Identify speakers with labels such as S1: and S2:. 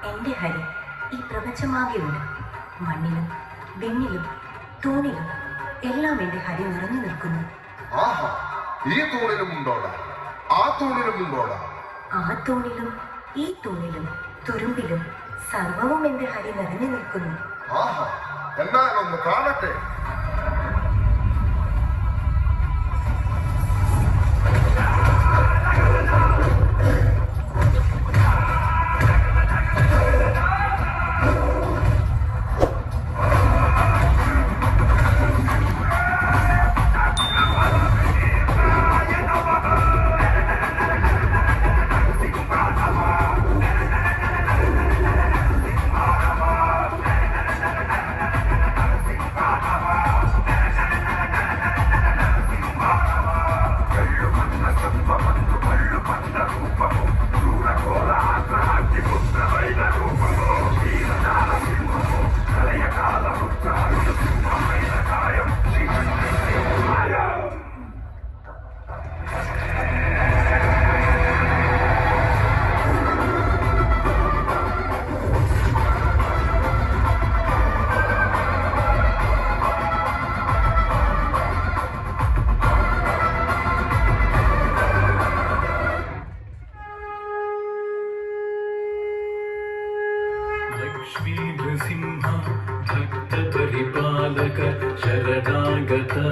S1: എന്റെ ഹരി ഈ പ്രപഞ്ചമാകെയുണ്ട്. മണ്ണിലും വെണ്ണിലും തൂണിലും എല്ലാം എന്റെ ഹരി നിറഞ്ഞു നിൽക്കുന്നു.
S2: ഈ തൂണിലും ഉണ്ടോടാ, ആ തൂണിലും ഉണ്ടോടാ,
S1: ആ തൂണിലും ഈ തൂണിലും തുരുമ്പിലും സർവവും എന്റെ ഹരി നിറഞ്ഞു നിൽക്കുന്നു.
S2: എന്നാലൊന്ന് കാണട്ടെ.
S3: लक्ष्मी नृसिंह भक्त परिपालक शरणागता